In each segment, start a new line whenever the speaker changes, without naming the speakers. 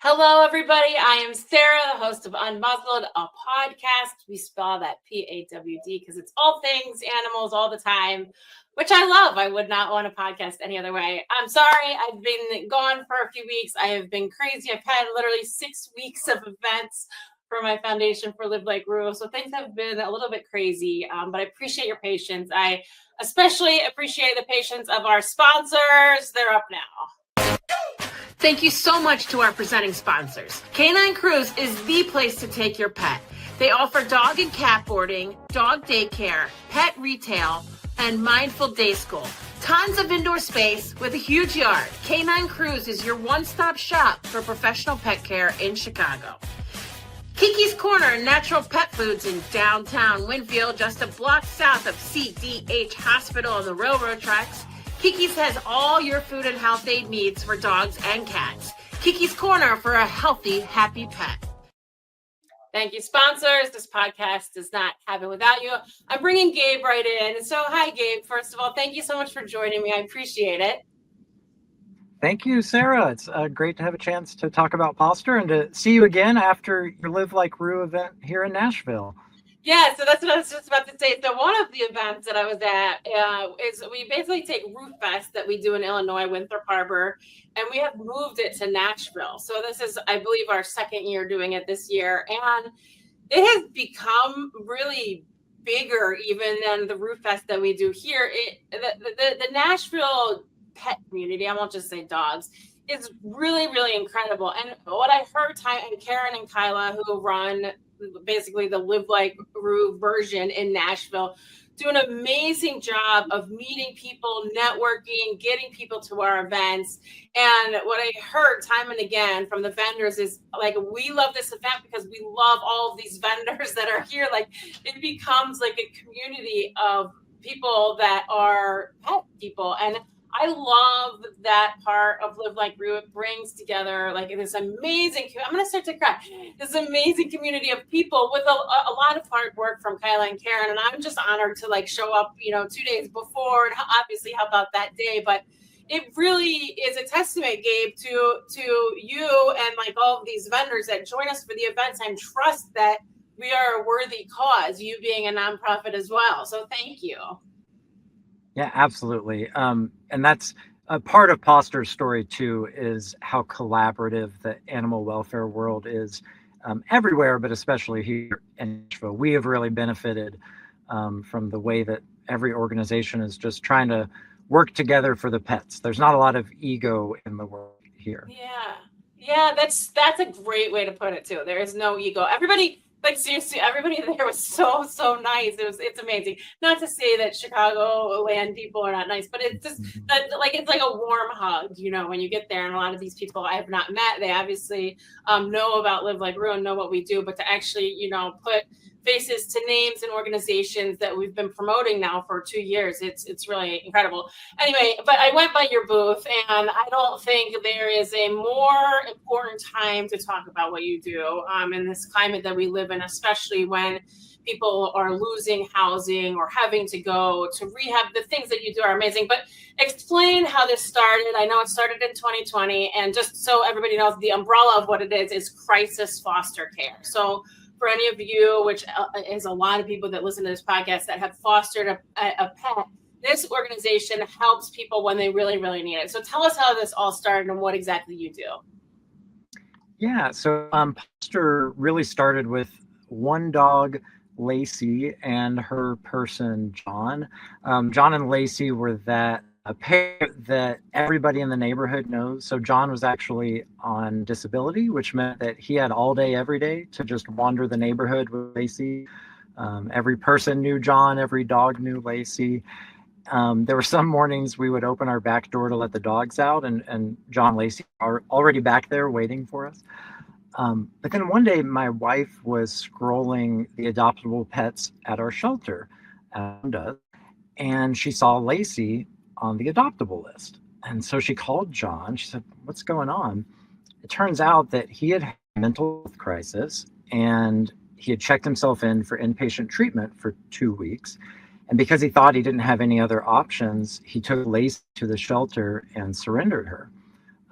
Hello, everybody. I am Sarah, the host of Unmuzzled, a podcast. We spell that P-A-W-D because it's all things animals all the time, which I love. I would not want a podcast any other way. I'm sorry. I've been gone for a few weeks. I have been crazy. I've had literally 6 weeks of events for my foundation for Live Like Rue. So things have been a little bit crazy, but I appreciate your patience. I especially appreciate the patience of our sponsors. They're up now. Thank you so much to our presenting sponsors. Canine Cruise is the place to take your pet. They offer dog and cat boarding, dog daycare, pet retail, and mindful day school. Tons of indoor space with a huge yard. Canine Cruise is your one-stop shop for professional pet care in Chicago. Kiki's Corner Natural Pet Foods in downtown Winfield, just a block south of CDH Hospital on the railroad tracks. Kiki's has all your food and health aid needs for dogs and cats. Kiki's Corner for a healthy, happy pet. Thank you, sponsors. This podcast does not happen without you. I'm bringing Gabe right in. So, hi, Gabe. First of all, thank you so much for joining me. I appreciate it.
Thank you, Sarah. It's great to have a chance to talk about Pawster and to see you again after your Live Like Rue event here in Nashville.
Yeah, so that's what I was just about to say. So one of the events that I was at is we basically take Roof Fest that we do in Illinois, Winthrop Harbor, and we have moved it to Nashville. So this is, I believe, our second year doing it this year. And it has become really bigger even than the Roof Fest that we do here. The Nashville pet community, I won't just say dogs, is really, really incredible. And what I heard, Karen and Kyla, who run basically the Live Like Rue version in Nashville, do an amazing job of meeting people, networking, getting people to our events. And what I heard time and again from the vendors is like, we love this event because we love all of these vendors that are here. Like, it becomes like a community of people that are pet people. And I love that part of Live Like Rue. It brings together like this amazing, I'm going to start to cry, this amazing community of people with a lot of hard work from Kyla and Karen. And I'm just honored to like show up, 2 days before and obviously help out that day. But it really is a testament, Gabe, to you and like all of these vendors that join us for the events and trust that we are a worthy cause, you being a nonprofit as well. So thank you.
Yeah, absolutely. And that's a part of Pawster's story, too, is how collaborative the animal welfare world is everywhere, but especially here in Nashville. We have really benefited from the way that every organization is just trying to work together for the pets. There's not a lot of ego in the world here.
Yeah, that's a great way to put it, too. There is no ego. Everybody, like seriously, everybody there was so nice. It's amazing. Not to say that Chicagoland people are not nice, but it's just like it's like a warm hug, when you get there. And a lot of these people I have not met. They obviously know about Live Like Rue and know what we do, but to actually put faces to names and organizations that we've been promoting now for 2 years, it's really incredible. Anyway, but I went by your booth, and I don't think there is a more important time to talk about what you do in this climate that we live in, especially when people are losing housing or having to go to rehab. The things that you do are amazing, but explain how this started. I know it started in 2020, and just so everybody knows, the umbrella of what it is crisis foster care. So for any of you, which is a lot of people that listen to this podcast that have fostered a pet, this organization helps people when they really, really need it. So tell us how this all started and what exactly you do.
Yeah, so Pawster really started with one dog, Lacey, and her person, John. John and Lacey were that a pair that everybody in the neighborhood knows. So John was actually on disability, which meant that he had all day, every day to just wander the neighborhood with Lacey. Every person knew John, every dog knew Lacey. There were some mornings we would open our back door to let the dogs out, and John and Lacey are already back there waiting for us. But then one day, my wife was scrolling the adoptable pets at our shelter, and she saw Lacey on the adoptable list. And so she called John. She said, "What's going on?" It turns out that he had a mental health crisis, and he had checked himself in for inpatient treatment for 2 weeks. And because he thought he didn't have any other options, he took Lacey to the shelter and surrendered her.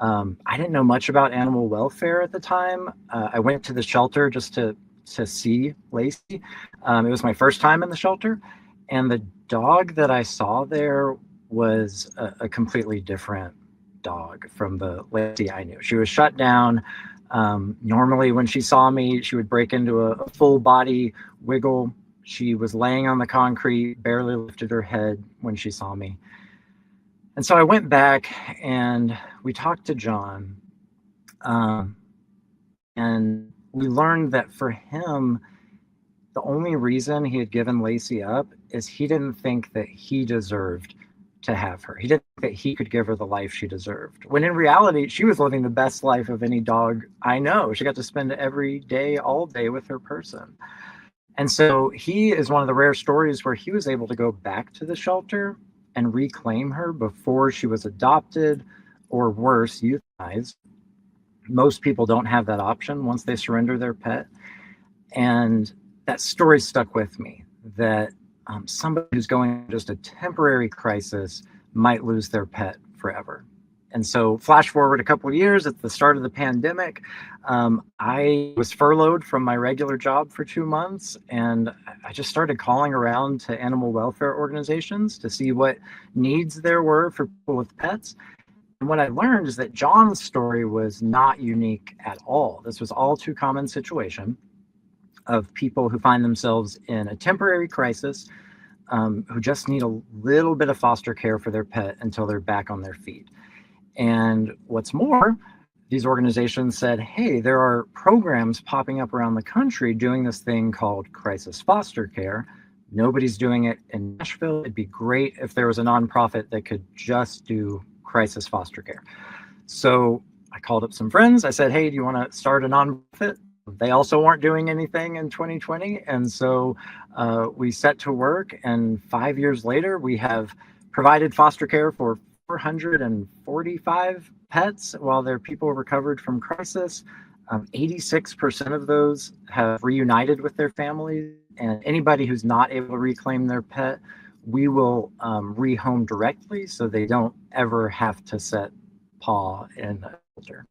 I didn't know much about animal welfare at the time. I went to the shelter just to see Lacey. It was my first time in the shelter, and the dog that I saw there was a completely different dog from the Lacey I knew. She was shut down. Normally, when she saw me, she would break into a full body wiggle. She was laying on the concrete, barely lifted her head when she saw me. And so I went back and we talked to John. And we learned that for him, the only reason he had given Lacey up is he didn't think that he deserved to have her. He didn't think that he could give her the life she deserved. When in reality, she was living the best life of any dog I know. She got to spend every day, all day with her person. And so he is one of the rare stories where he was able to go back to the shelter and reclaim her before she was adopted or worse, euthanized. Most people don't have that option once they surrender their pet. And that story stuck with me, that somebody who's going through just a temporary crisis might lose their pet forever. And so flash forward a couple of years at the start of the pandemic, I was furloughed from my regular job for 2 months, and I just started calling around to animal welfare organizations to see what needs there were for people with pets. And what I learned is that John's story was not unique at all. This was all too common situation of people who find themselves in a temporary crisis, who just need a little bit of foster care for their pet until they're back on their feet. And what's more, these organizations said, hey, there are programs popping up around the country doing this thing called crisis foster care. Nobody's doing it in Nashville. It'd be great if there was a nonprofit that could just do crisis foster care. So I called up some friends. I said, hey, do you want to start a nonprofit? They also weren't doing anything in 2020. And so we set to work. And 5 years later, we have provided foster care for 445 pets while their people recovered from crisis. 86% of those have reunited with their families. And anybody who's not able to reclaim their pet, we will rehome directly so they don't ever have to set paw in a shelter.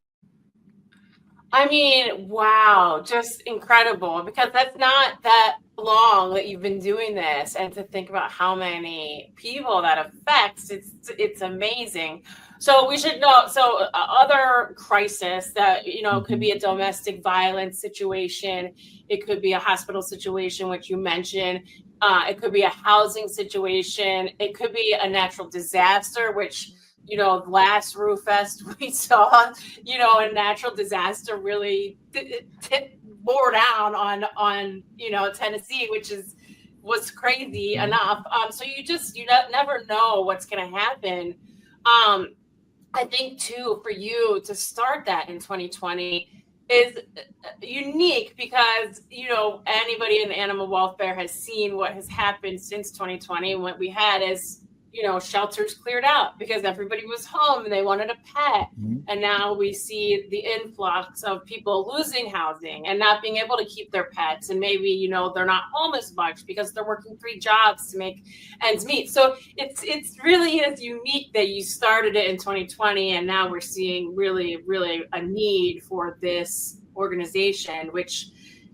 I mean, wow, just incredible, because that's not that long that you've been doing this, and to think about how many people that affects, it's amazing. So we should know, so other crisis that, could be a domestic violence situation, it could be a hospital situation, which you mentioned, it could be a housing situation, it could be a natural disaster, which last Roof Fest we saw, a natural disaster really bore down on Tennessee, which was crazy enough. So you never know what's going to happen. I think too, for you to start that in 2020 is unique because, anybody in animal welfare has seen what has happened since 2020. And what we had is, shelters cleared out because everybody was home and they wanted a pet. Mm-hmm. And now we see the influx of people losing housing and not being able to keep their pets. And maybe, they're not home as much because they're working 3 jobs to make ends meet. So it's really is unique that you started it in 2020. And now we're seeing really, really a need for this organization, which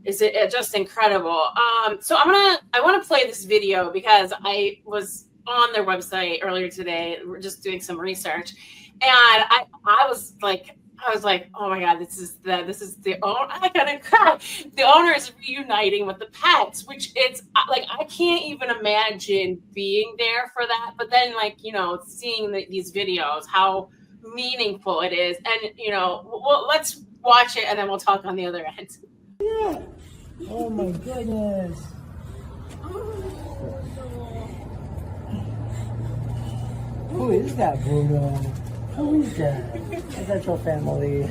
is just incredible. So I want to play this video because I was on their website earlier today, we're just doing some research, and I was like, I was like, oh my God, this is the owner. I gotta cry. The owner is reuniting with the pets, which it's like, I can't even imagine being there for that. But then, like, seeing these videos, how meaningful it is. And, well, let's watch it and then we'll talk on the other end.
Yeah. Oh my goodness. Who is that, Bruno? Who is that? Is that your family?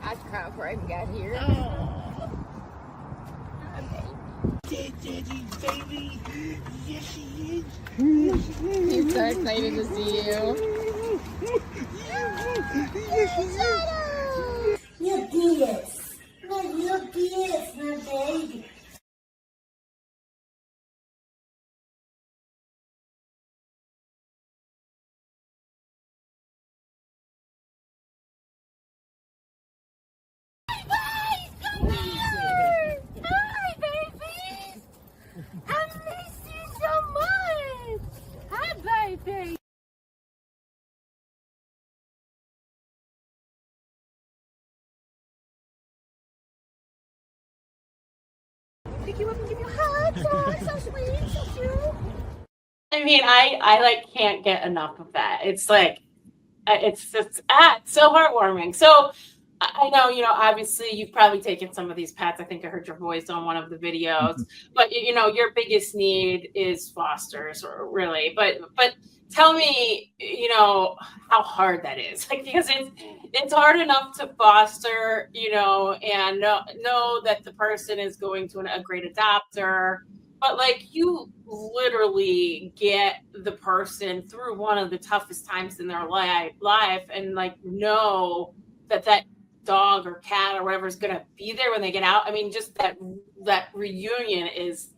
I cried before I even got here.
Daddy, baby. Yes, he is. Yes, he is.
He's so excited to see you.
Yes, he is.
Look this. Look this, my baby.
Pick you up and give you hugs. Oh, so sweet, so cute.
I mean, I like can't get enough of that. It's like, it's so heartwarming. So I know, obviously you've probably taken some of these pets. I think I heard your voice on one of the videos, but your biggest need is fosters, or really, but tell me, how hard that is. Like, because it's hard enough to foster, and know that the person is going to a great adopter, but like, you literally get the person through one of the toughest times in their life, and like, know that dog or cat or whatever is going to be there when they get out. I mean, just that reunion is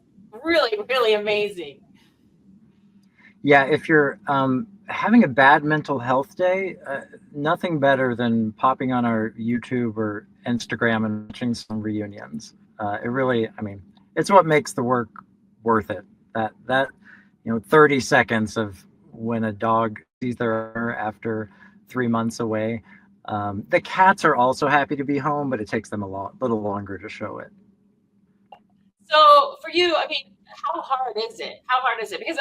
really, really amazing.
Yeah, if you're having a bad mental health day, nothing better than popping on our YouTube or Instagram and watching some reunions. It really, I mean, it's what makes the work worth it. That 30 seconds of when a dog sees their owner after 3 months away. The cats are also happy to be home, but it takes them a little longer to show it.
So for you, I mean, how hard is it? How hard is it? Because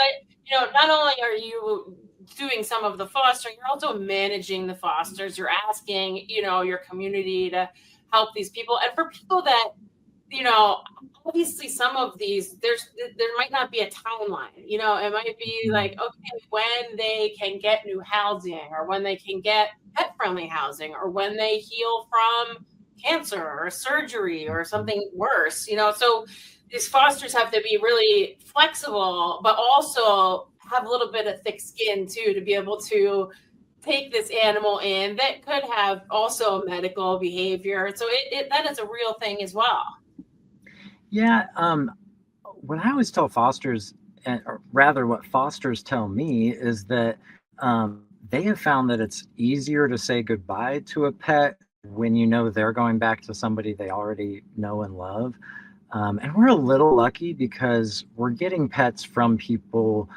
not only are you doing some of the fostering, you're also managing the fosters. You're asking, your community to help these people. And for people that, obviously some of these, there might not be a timeline. It might be like, okay, when they can get new housing, or when they can get pet-friendly housing, or when they heal from cancer or surgery or something worse. So these fosters have to be really flexible, but also have a little bit of thick skin too, to be able to take this animal in that could have also medical behavior. So that is a real thing as well.
Yeah. What I always tell fosters, or rather what fosters tell me, is that they have found that it's easier to say goodbye to a pet when they're going back to somebody they already know and love. And we're a little lucky because we're getting pets from people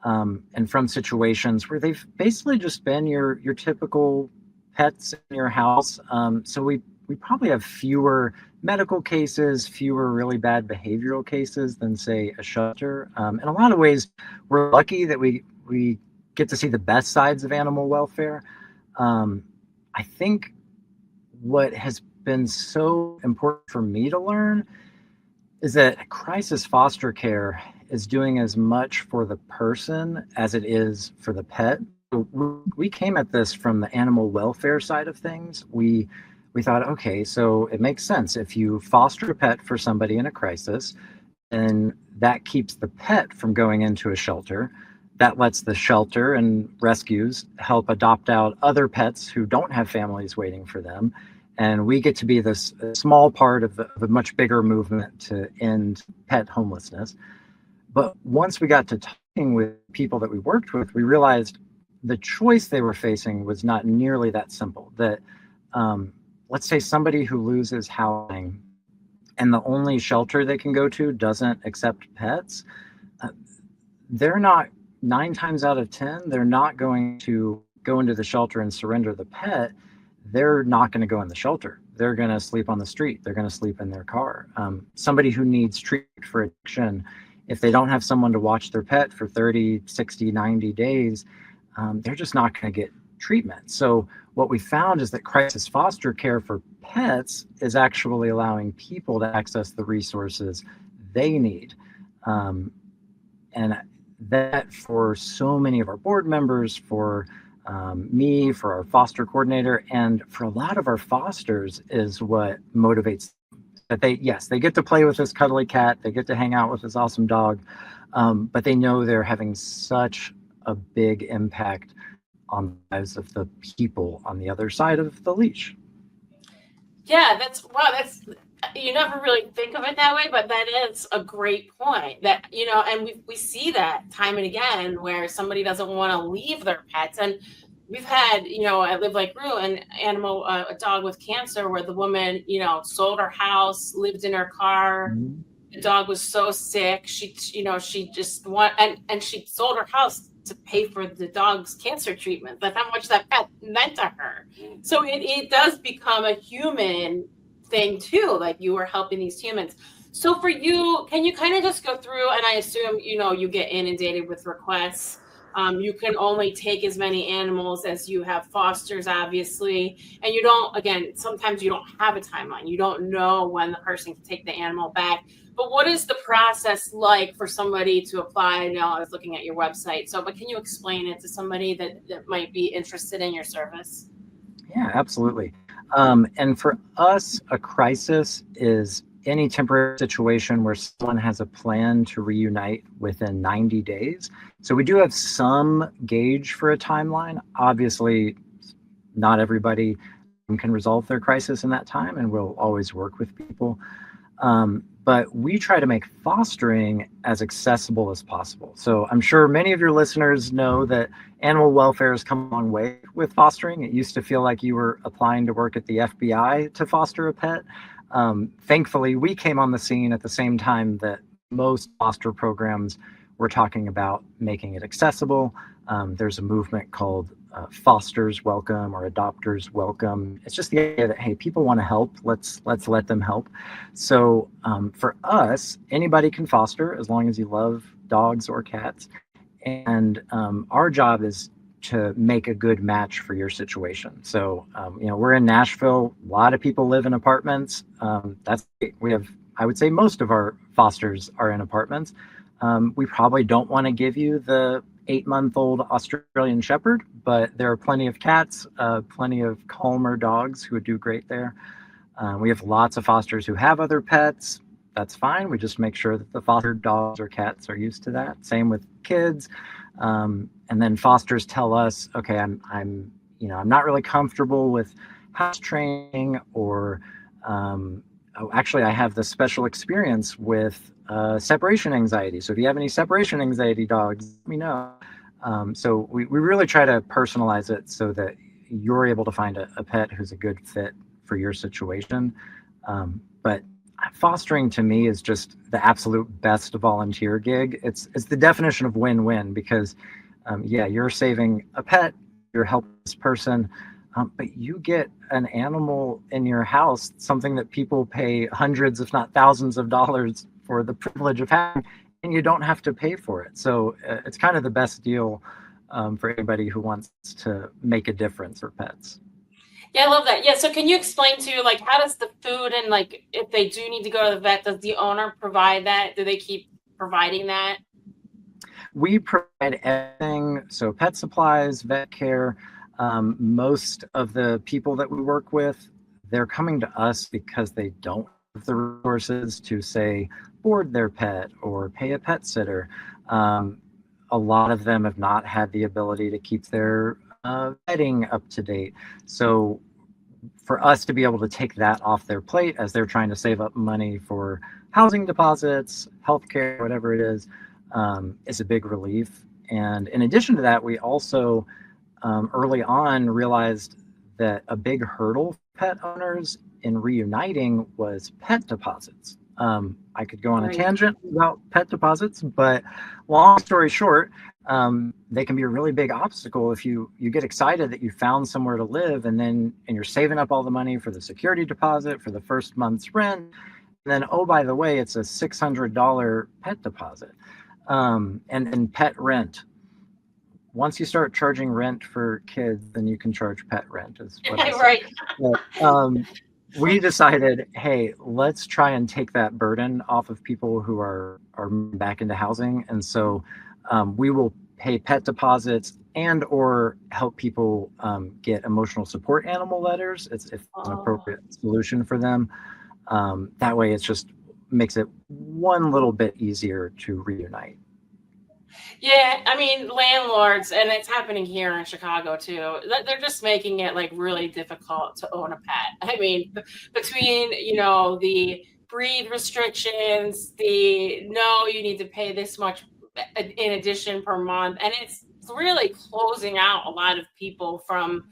and from situations where they've basically just been your typical pets in your house. So we probably have fewer medical cases, fewer really bad behavioral cases than, say, a shelter. In a lot of ways, we're lucky that we get to see the best sides of animal welfare. I think what has been so important for me to learn is that crisis foster care is doing as much for the person as it is for the pet. We came at this from the animal welfare side of things. We thought, okay, so it makes sense. If you foster a pet for somebody in a crisis, then that keeps the pet from going into a shelter. That lets the shelter and rescues help adopt out other pets who don't have families waiting for them. And we get to be this small part of a much bigger movement to end pet homelessness. But once we got to talking with people that we worked with, we realized the choice they were facing was not nearly that simple. That let's say somebody who loses housing and the only shelter they can go to doesn't accept pets. they're not, 9 times out of 10, they're not going to go into the shelter and surrender the pet. They're not going to go in the shelter. They're going to sleep on the street. They're going to sleep in their car. Somebody who needs treatment for addiction, if they don't have someone to watch their pet for 30, 60, 90 days, they're just not going to get treatment. So what we found is that crisis foster care for pets is actually allowing people to access the resources they need. And that, for so many of our board members, for me, for our foster coordinator, and for a lot of our fosters, is what motivates that they get to play with this cuddly cat, they get to hang out with this awesome dog, but they know they're having such a big impact on the lives of the people on the other side of the leash.
Yeah, that's you never really think of it that way, but that is a great point. That, and we see that time and again where somebody doesn't want to leave their pets. And we've had, I Live Like Rue, an animal, a dog with cancer, where the woman, sold her house, lived in her car.
Mm-hmm.
The dog was so sick. She just and she sold her house to pay for the dog's cancer treatment. That's how much that pet meant to her. So it does become a human thing too. Like, you are helping these humans. So for you, can you kind of just go through, and I assume, you get inundated with requests. You can only take as many animals as you have fosters, obviously. And you don't, again, sometimes you don't have a timeline. You don't know when the person can take the animal back. But what is the process like for somebody to apply? I know I was looking at your website. But can you explain it to somebody that might be interested in your service?
Yeah, absolutely. And for us, a crisis is any temporary situation where someone has a plan to reunite within 90 days. So we do have some gauge for a timeline. Obviously, not everybody can resolve their crisis in that time, and we'll always work with people. But we try to make fostering as accessible as possible. So I'm sure many of your listeners know that animal welfare has come a long way with fostering. It used to feel like you were applying to work at the FBI to foster a pet. Thankfully, we came on the scene at the same time that most foster programs were talking about making it accessible. There's a movement called Fosters Welcome or Adopters Welcome. It's just the idea that, hey, people want to help. Let's let them help. So for us, anybody can foster as long as you love dogs or cats. And our job is to make a good match for your situation. So, we're in Nashville. A lot of people live in apartments. We have, I would say, most of our fosters are in apartments. We probably don't want to give you the 8-month-old Australian Shepherd, but there are plenty of cats, plenty of calmer dogs who would do great there. We have lots of fosters who have other pets. That's fine. We just make sure that the fostered dogs or cats are used to that. Same with kids. And then fosters tell us, okay, I'm not really comfortable with house training, or actually I have this special experience with separation anxiety. So if you have any separation anxiety dogs, let me know. So we really try to personalize it so that you're able to find a pet who's a good fit for your situation. But fostering to me is just the absolute best volunteer gig. It's the definition of win-win, because you're saving a pet, you're helping this person, but you get an animal in your house, something that people pay hundreds, if not thousands of dollars for the privilege of having, and you don't have to pay for it. So it's kind of the best deal for anybody who wants to make a difference for pets.
Yeah, I love that. Yeah, so can you explain to, like, how does the food and, like, if they do need to go to the vet, does the owner provide that? Do they keep providing that?
We provide everything. So pet supplies, vet care. Most of the people that we work with, they're coming to us because they don't have the resources to, say, board their pet or pay a pet sitter. A lot of them have not had the ability to keep their vetting up to date. So for us to be able to take that off their plate as they're trying to save up money for housing deposits, healthcare, whatever it is a big relief. And in addition to that, we also early on realized that a big hurdle for pet owners in reuniting was pet deposits. I could go on a
Right.
tangent about pet deposits, but long story short, they can be a really big obstacle if you get excited that you found somewhere to live, and you're saving up all the money for the security deposit for the first month's rent, and then, oh, by the way, it's a $600 pet deposit, and pet rent. Once you start charging rent for kids, then you can charge pet rent, is what I say.
Right.
But, we decided, hey, let's try and take that burden off of people who are back into housing. And so we will pay pet deposits and or help people get emotional support animal letters if it's an appropriate solution for them. That way it just makes it one little bit easier to reunite.
Yeah, I mean, landlords, and it's happening here in Chicago too. They're just making it like really difficult to own a pet. I mean, between the breed restrictions, no, you need to pay this much in addition per month, and it's really closing out a lot of people from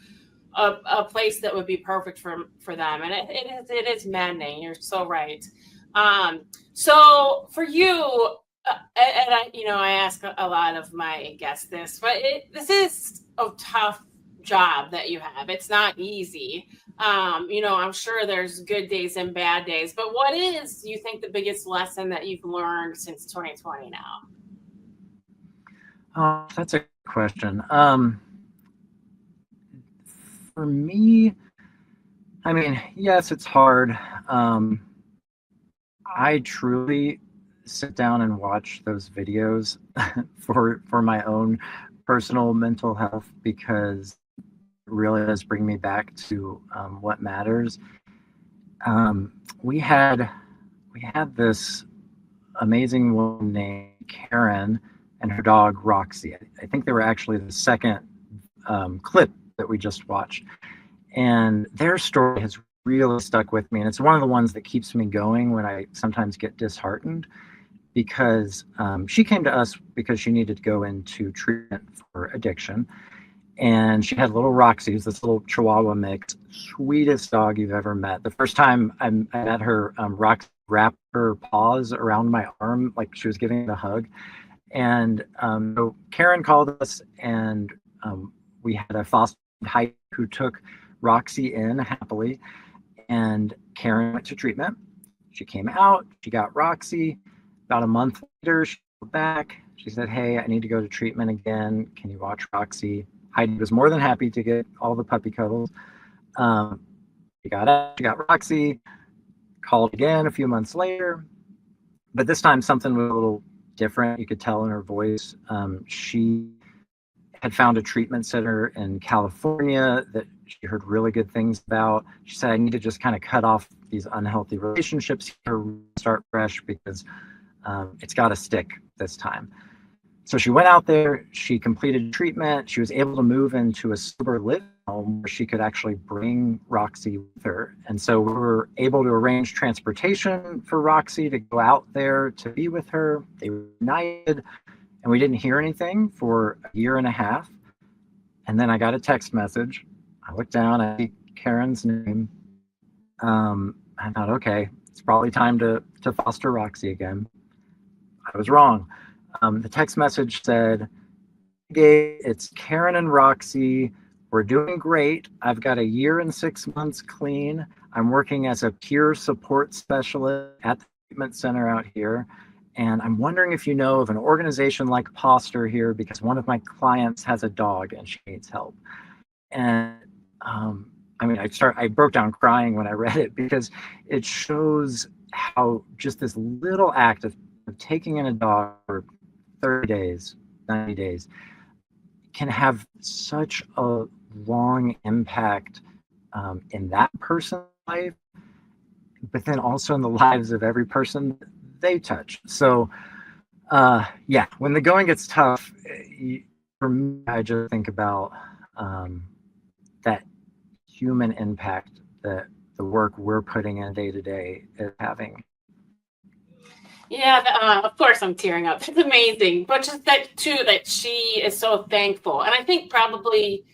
a place that would be perfect for them, and it is maddening. You're so right. So for you. And I ask a lot of my guests this, but this is a tough job that you have. It's not easy. I'm sure there's good days and bad days, but what is, you think, the biggest lesson that you've learned since 2020 now?
Oh, that's a good question. For me, I mean, yes, it's hard. I truly sit down and watch those videos for my own personal mental health, because it really does bring me back to what matters. We had this amazing woman named Karen and her dog Roxy. I think they were actually the second clip that we just watched, and their story has really stuck with me, and it's one of the ones that keeps me going when I sometimes get disheartened, because she came to us because she needed to go into treatment for addiction. And she had little Roxy, who's this little Chihuahua mix, sweetest dog you've ever met. The first time I met her, Roxy wrapped her paws around my arm like she was giving it a hug. And so Karen called us, and we had a foster Heidi who took Roxy in happily. And Karen went to treatment. She came out, she got Roxy. About a month later, she came back. She said, hey, I need to go to treatment again. Can you watch Roxy? Heidi was more than happy to get all the puppy cuddles. She got out, she got Roxy, called again a few months later. But this time something was a little different. You could tell in her voice. She had found a treatment center in California that she heard really good things about. She said, I need to just kind of cut off these unhealthy relationships here, start fresh, because it's got to stick this time. So she went out there, she completed treatment, she was able to move into a sober living home where she could actually bring Roxy with her. And so we were able to arrange transportation for Roxy to go out there to be with her. They were united, and we didn't hear anything for a year and a half. And then I got a text message. I looked down, I see Karen's name. I thought, okay, it's probably time to foster Roxy again. I was wrong. The text message said, Gabe, it's Karen and Roxy. We're doing great. I've got a year and 6 months clean. I'm working as a peer support specialist at the treatment center out here. And I'm wondering if you know of an organization like Pawster here, because one of my clients has a dog and she needs help. And I broke down crying when I read it, because it shows how just this little act of taking in a dog for 30 days, 90 days can have such a long impact in that person's life, but then also in the lives of every person they touch. So when the going gets tough, for me, I just think about that human impact that the work we're putting in day to day is having.
Yeah, of course I'm tearing up. It's amazing. But just that too, that she is so thankful. And I think probably,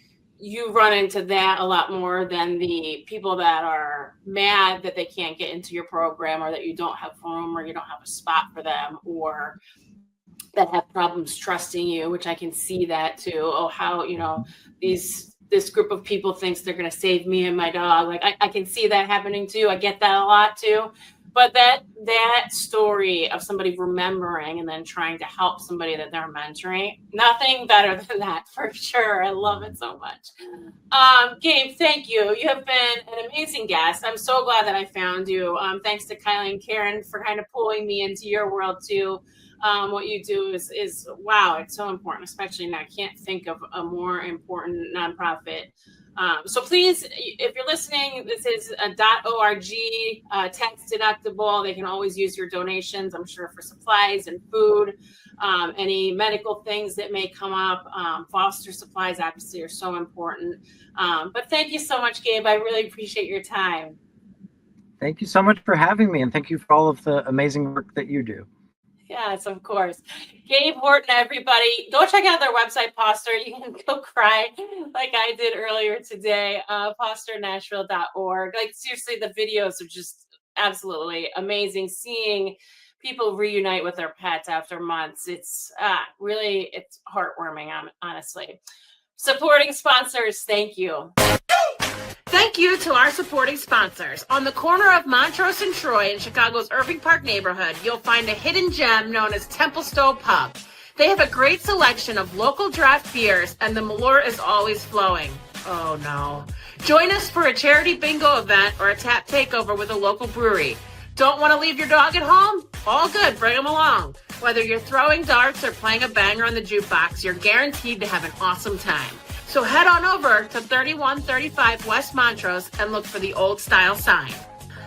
you run into that a lot more than the people that are mad that they can't get into your program, or that you don't have room, or you don't have a spot for them, or that have problems trusting you, which I can see that too. Oh, how, this group of people thinks they're going to save me and my dog. Like I can see that happening too. I get that a lot too. But that story of somebody remembering and then trying to help somebody that they're mentoring, nothing better than that, for sure. I love it so much. Gabe, thank you. You have been an amazing guest. I'm so glad that I found you. Thanks to Kylie and Karen for kind of pulling me into your world too. What you do is wow, it's so important, especially now. I can't think of a more important nonprofit. So please, if you're listening, this is a .org, tax deductible. They can always use your donations, I'm sure, for supplies and food, any medical things that may come up. Foster supplies obviously are so important. But thank you so much, Gabe. I really appreciate your time.
Thank you so much for having me, and thank you for all of the amazing work that you do.
Yes, of course. Gabe Horton, everybody. Go check out their website, Pawster. You can go cry like I did earlier today. PawsterNashville.org. Like, seriously, the videos are just absolutely amazing. Seeing people reunite with their pets after months. It's really, it's heartwarming, honestly. Supporting sponsors, thank you. Thank you to our supporting sponsors. On the corner of Montrose and Troy in Chicago's Irving Park neighborhood, you'll find a hidden gem known as Templestowe Pub. They have a great selection of local draft beers, and the Malort is always flowing. Oh no. Join us for a charity bingo event or a tap takeover with a local brewery. Don't want to leave your dog at home? All good, bring them along. Whether you're throwing darts or playing a banger on the jukebox, you're guaranteed to have an awesome time. So head on over to 3135 West Montrose and look for the old style sign.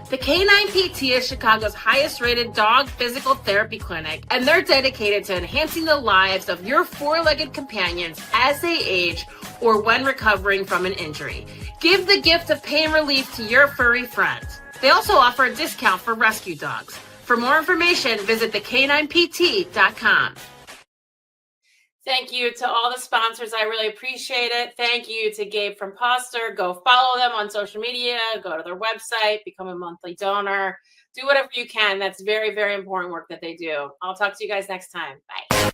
The Canine PT is Chicago's highest rated dog physical therapy clinic, and they're dedicated to enhancing the lives of your four-legged companions as they age or when recovering from an injury. Give the gift of pain relief to your furry friends. They also offer a discount for rescue dogs. For more information, visit thecaninept.com. Thank you to all the sponsors. I really appreciate it. Thank you to Gabe from Pawster. Go follow them on social media. Go to their website. Become a monthly donor. Do whatever you can. That's very, very important work that they do. I'll talk to you guys next time. Bye.